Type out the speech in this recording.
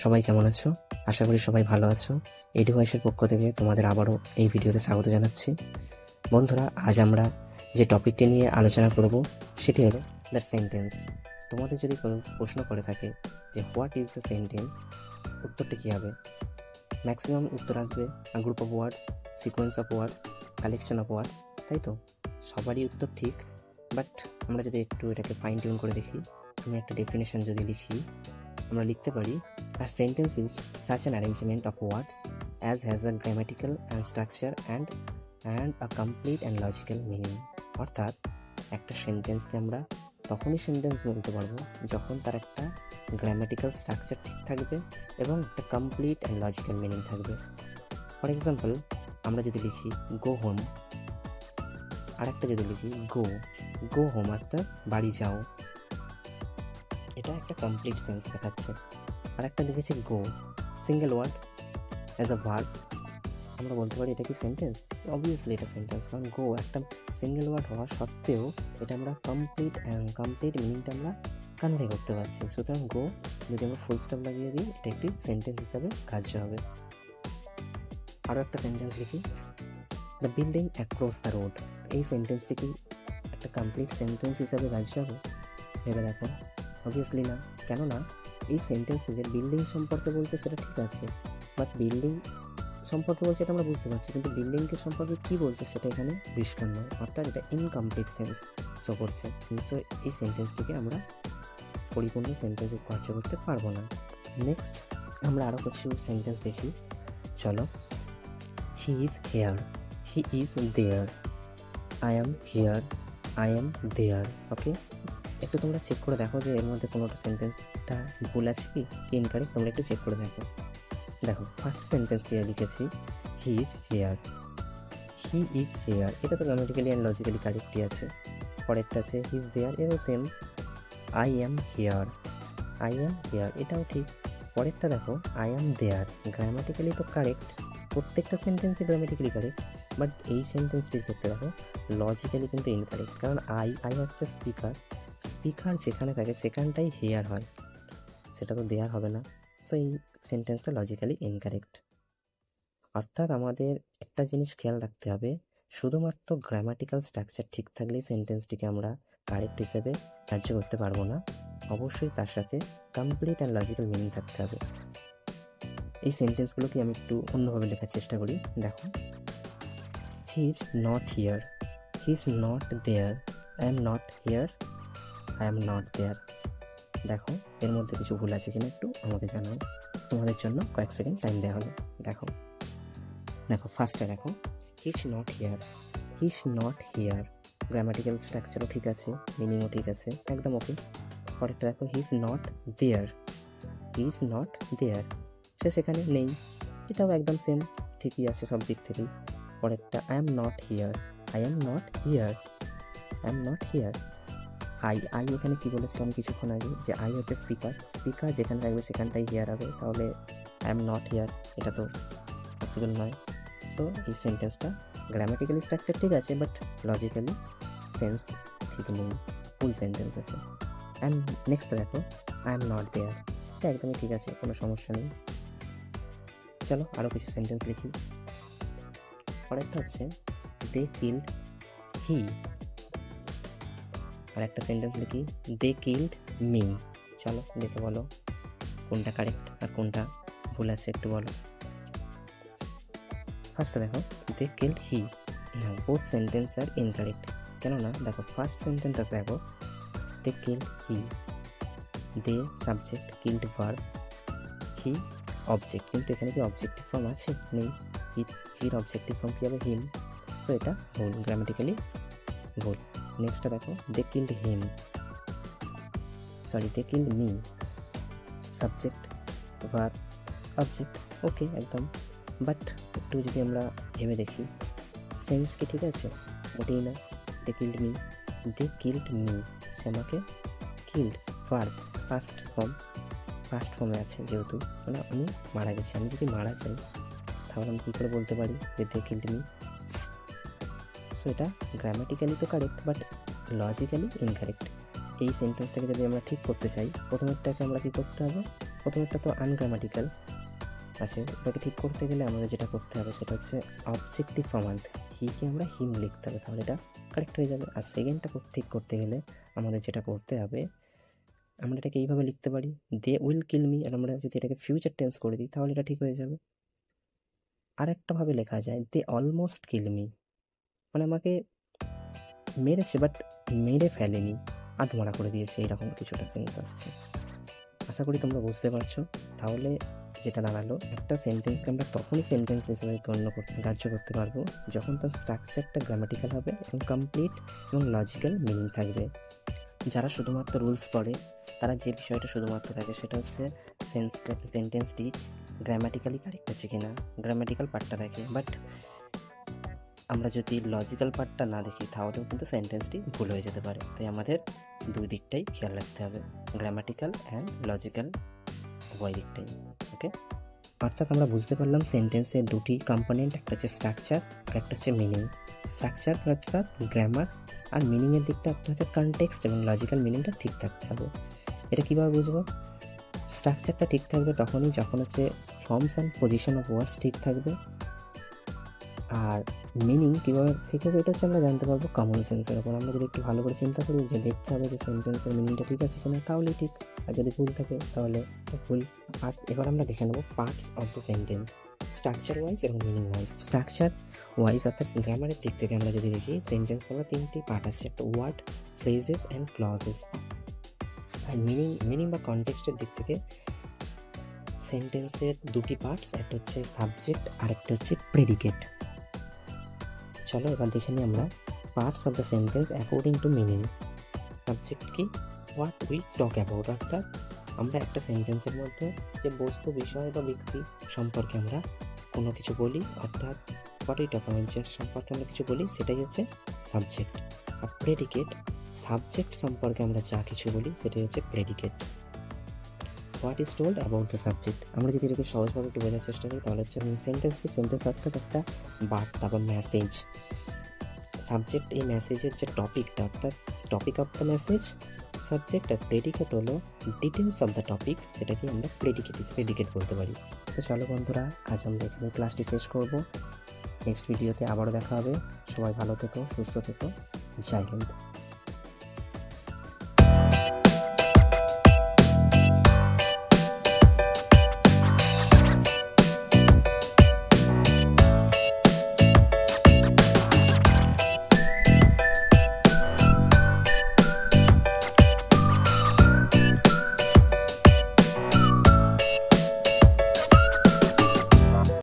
সবাই কেমন আছো? আশা করি সবাই ভালো আছো। এডুভাইসের পক্ষ থেকে তোমাদের আবারও এই ভিডিওতে স্বাগত জানাচ্ছি। বন্ধুরা, আজ আমরা যে টপিকটি নিয়ে আলোচনা করব সেটি হলো দ্য সেন্টেন্স। তোমাদের যদি কোনো প্রশ্ন করে থাকে যে হোয়াট ইজ দ্য সেন্টেন্স, উত্তরটি কী হবে? ম্যাক্সিমাম উত্তর আসবে group of words, sequence of words, collection of words, তাই তো? সবারই উত্তর ঠিক, বাট আমরা যদি একটু এটাকে ফাইন টিউন করে দেখি, আমি একটা ডেফিনেশন যদি লিখি, আমরা লিখতে পারি a sentence is such an arrangement of words as has a grammatical and structure and a complete and logical meaning। অর্থাৎ একটা সেন্টেন্সকে আমরা তখনই সেন্টেন্স বলতে পারবো যখন তার একটা গ্রামাটিক্যাল স্ট্রাকচার ঠিক থাকবে এবং একটা কমপ্লিট অ্যান্ড লজিক্যাল মিনিং থাকবে। ফর এক্সাম্পল, আমরা যদি লিখি গো হোম, আর একটা যদি লিখি গো হোম অর্থাৎ বাড়ি যাও, এটা একটা কমপ্লিট সেন্স দেখাচ্ছে। আর একটা লিখেছি go single word as a verb, আমরা বলতে পারি এটা কি সেন্টেন্স? অবভিয়াসলি এটা সেন্টেন্স, কারণ গো একটা সিঙ্গেল ওয়ার্ড হওয়া সত্ত্বেও এটা আমরা কমপ্লিট মিনিংটা আমরা কনভে করতে পারছি। সুতরাং গো যদি আমরা ফুল স্টপ লাগিয়ে দিই, এটা একটি সেন্টেন্স হিসাবে কার্য হবে। আরও একটা সেন্টেন্স লিখি the building across the road, এই সেন্টেন্সটি কি একটা কমপ্লিট সেন্টেন্স হিসাবে কার্য হবে? ভেবে দেখো, অবভিয়াসলি না। কেননা এই সেন্টেন্সে যে বিল্ডিং সম্পর্কে বলছে সেটা ঠিক আছে, বাট বিল্ডিং সম্পর্কে বলছে এটা আমরা বুঝতে পারছি, কিন্তু বিল্ডিংকে সম্পর্কে কী বলছে সেটা এখানে পরিষ্কার নয়, অর্থাৎ এটা ইনকমপ্লিট সেন্স শো করছে। কিন্তু এই সেন্টেন্সটিকে আমরা পরিপূর্ণ সেন্টেন্সে কার্য করতে পারবো না। নেক্সট আমরা আরও কিছু সেন্টেন্স দেখি, চলো। He is here, he is there, I am here, I am there. Okay, একটু তোমরা চেক করে দেখো যে এর মধ্যে কোনো সেন্টেন্সটা ভুল আছে কি ইনকারেক্ট, তোমরা একটু চেক করে দেখো। দেখো, ফার্স্ট সেন্টেন্সটি লিখেছি হি is here, he is hair, এটা তো গ্রামাটিক্যালি অ্যান্ড লজিক্যালি কারেক্টই আছে। পরেরটা আছে হি ইজ দেয়ার, এরও same. I am here, I am here, এটাও ঠিক। পরেরটা দেখো আই অ্যাম দেয়ার, গ্রামাটিক্যালি তো কারেক্ট, প্রত্যেকটা সেন্টেন্সই গ্রামাটিক্যালি কারেক্ট, বাট এই সেন্টেন্সটির ক্ষেত্রে দেখো লজিক্যালি কিন্তু ইনকারেক্ট, কারণ আই হচ্ছে স্পিকার যেখানে থাকে সেখানটাই হেয়ার হয়, সেটা তো দেয়ার হবে না। সো এই সেন্টেন্সটা লজিক্যালি ইনকারেক্ট। অর্থাৎ আমাদের একটা জিনিস খেয়াল রাখতে হবে, শুধুমাত্র গ্রামাটিক্যাল স্ট্রাকচার ঠিক থাকলেই সেন্টেন্সটিকে আমরা কারেক্ট হিসেবে কার্য করতে পারবো না, অবশ্যই তার সাথে কমপ্লিট অ্যান্ড লজিক্যাল মিনিং থাকতে হবে। এই সেন্টেন্সগুলোকে আমি একটু অন্যভাবে লেখার চেষ্টা করি। দেখো, he is not here, he is not there, I am not here, I am not there. দেখো এর মধ্যে কিছু ভুল আছে কিনা একটু আমাকে জানাও, তোমাদের জন্য কয়েক সেকেন্ড টাইম দেওয়া হলো। দেখো ফার্স্টে দেখো he is not here, he is not here, grammatical স্ট্রাকচারও ঠিক আছে, মিনিংও ঠিক আছে, একদম ওকে। পরেরটা দেখো he is not there, he is not there, সে সেখানে নেই, এটাও একদম সেম, ঠিকই আছে সব দিক থেকেই। পরেরটা I am not here, I am not here, I am not here. I এখানে কি বলেছিলাম কিছুক্ষণ আগে, যে আই হচ্ছে স্পিকার যেখানে থাকবে সেখানটাই হিয়ার হবে, তাহলে আই এম নট হিয়ার এটা তো পসিবল নয়। সো এই সেন্টেন্সটা গ্রামাটিক্যালি স্ট্রাকচার ঠিক আছে, বাট লজিক্যালি সেন্স ঠিক নেই, ফুল সেন্টেন্স আছে। অ্যান্ড নেক্সট দেখো আই এম নট দেয়ার, এটা একদমই ঠিক আছে, কোনো সমস্যা নেই। চলো আরও কিছু সেন্টেন্স লিখি। পরেরটা হচ্ছে দে কিল্ড হি, আর একটা সেন্টেন্স লিখি দে কিল্ড মি। চলো দেখে বলো কোনটা কারেক্ট আর কোনটা ভুল আছে একটু বলো। ফার্স্টে দেখো they killed he, both sentence are incorrect. কেননা দেখো ফার্স্ট সেন্টেন্সটা দেখো they killed he, they subject, killed verb, he object, কিন্তু এখানে কি অবজেক্টিভ ফর্ম আছে? নেই, হির অবজেক্টিভ ফর্ম কি হবে? হিম। সো এটা ভুল, গ্রামাটিক্যালি ভুল। নেক্সটটা দেখো they killed him, sorry they killed me, subject verb object, okay একদম। বাট একটু যদি আমরা ভেবে দেখি সেন্স কি ঠিক আছে? ওটাই না, they killed me, they killed me, সে আমাকে কিল্ড, ভার্ব ফার্স্ট ফর্মে আছে, যেহেতু মানে আমি মারা গেছি, আমি যদি মারা যাই তাহলে আমি কী করে বলতে পারি যে দে কিল্ড মি? সো এটা গ্রামাটিক্যালি তো কারেক্ট, বাট লজিক্যালি ইনকারেক্ট। এই সেন্টেন্সটাকে যদি আমরা ঠিক করতে চাই, প্রথমেরটাকে আমরা কী করতে হবে? প্রথমেরটা তো আনগ্রামাটিক্যাল আছে, এটাকে ঠিক করতে গেলে আমাদের যেটা করতে হবে সেটা হচ্ছে অবজেক্টিভ ফর্মাট, হিকে আমরা হিম লিখতে হবে, তাহলে এটা কারেক্ট হয়ে যাবে। আর সেকেন্ডটা ঠিক করতে গেলে আমাদের যেটা করতে হবে, আমরা এটাকে এইভাবে লিখতে পারি, দে উইল কিল মি, আর আমরা যদি এটাকে ফিউচার টেন্স করে দিই তাহলে এটা ঠিক হয়ে যাবে। আর একটা ভাবে লেখা যায়, দে অলমোস্ট কিল মি, মানে আমাকে মেরেছে বাট মেরে ফেলেনি, আধমরা করে দিয়েছে, এরকম কিছুটা সেন্স আসছে। আশা করি তোমরা বুঝতে পারছো। তাহলে যেটা দাঁড়ালো, একটা সেন্টেন্সকে আমরা তখনই সেন্টেন্স হিসেবে গ্রাহ্য করতে পারবো যখন তার স্ট্রাকচারটা গ্রামাটিক্যাল হবে এবং কমপ্লিট এবং লজিক্যাল মিনিং থাকবে। যারা শুধুমাত্র রুলস পড়ে তারা যে বিষয়টা শুধুমাত্র থাকে সেটা হচ্ছে সেন্টেন্সটি গ্রামাটিক্যালি কারেক্ট আছে কিনা, গ্রামাটিক্যাল পার্টটা দেখে। বাট আমরা যদি লজিক্যাল পার্টটা না দেখি তাহলেও কিন্তু সেন্টেন্সটি ভুল হয়ে যেতে পারে। তাই আমাদের দুই দিকটাই খেয়াল রাখতে হবে, গ্রামাটিক্যাল অ্যান্ড লজিক্যাল উভয় দিকটাই। ওকে, অর্থাৎ আমরা বুঝতে পারলাম সেন্টেন্সের দুটি কম্পোনেন্ট, একটা হচ্ছে স্ট্রাকচার আর একটা হচ্ছে মিনিং। স্ট্রাকচার অর্থাৎ গ্রামার, আর মিনিংয়ের দিকটা একটা হচ্ছে কনটেক্সট এবং লজিক্যাল মিনিংটা ঠিক থাকতে হবে। এটা কীভাবে বুঝবো? স্ট্রাকচারটা ঠিক থাকবে তখনই যখন হচ্ছে forms and position of words ঠিক থাকবে। আর মিনিং কীভাবে ঠিক হবে এটা হচ্ছে আমরা জানতে পারবো কমন সেন্সের ওপর। আমরা যদি একটু ভালো করে চিন্তা করি যে দেখতে হবে যে সেন্টেন্সের মিনিংটা ঠিক আছে কিনা, তাহলেই ঠিক, আর যদি ভুল থাকে তাহলে ভুল। আর এবার আমরা দেখে নেবো parts of the sentence, structure wise এবং মিনিং ওয়াইজ। স্ট্রাকচার ওয়াইজ অর্থাৎ গ্রামারের দিক থেকে আমরা যদি দেখি, সেন্টেন্সগুলো তিনটি পার্ট আছে, একটা ওয়ার্ড, ফ্রেজেস অ্যান্ড ক্লজেস। আর মিনিং বা কনটেক্সটের দিক থেকে সেন্টেন্সের দুটি পার্টস, একটা হচ্ছে সাবজেক্ট আর একটা হচ্ছে প্রেডিকেট। চলো এবার দেখে নিই আমরা parts of the sentence according to meaning. Subject কি? হোয়াট উই টক অ্যাবাউট, অর্থাৎ আমরা একটা সেন্টেন্সের মধ্যে যে বস্তু, বিষয় বা ব্যক্তি সম্পর্কে আমরা কোনো কিছু বলি, অর্থাৎ হোয়াট উই টক অ্যাবাউট, যে সম্পর্কে আমরা কিছু বলি সেটাই হচ্ছে সাবজেক্ট। আর প্রেডিকেট, সাবজেক্ট সম্পর্কে আমরা যা কিছু বলি সেটাই হচ্ছে predicate. What is told about the subject, আমরা যদি এটাকে সহজভাবে একটু বোঝার চেষ্টা করি তাহলে হচ্ছে সেন্টেন্স অর্থাৎ একটা বার্তা বা মেসেজ। সাবজেক্ট এই মেসেজের যে টপিকটা, অর্থাৎ topic of the message subject, আর প্রেডিকেট হলো ডিটেলস অফ দ্য টপিক, সেটাকে আমরা প্রেডিকেট বলতে পারি। তো চলো বন্ধুরা, আজ আমরা এখানে ক্লাসটি শেষ করব। নেক্সট ভিডিওতে আবারও দেখা হবে। সবাই ভালো থেকো, সুস্থ থেকো, জয় হিন্দ।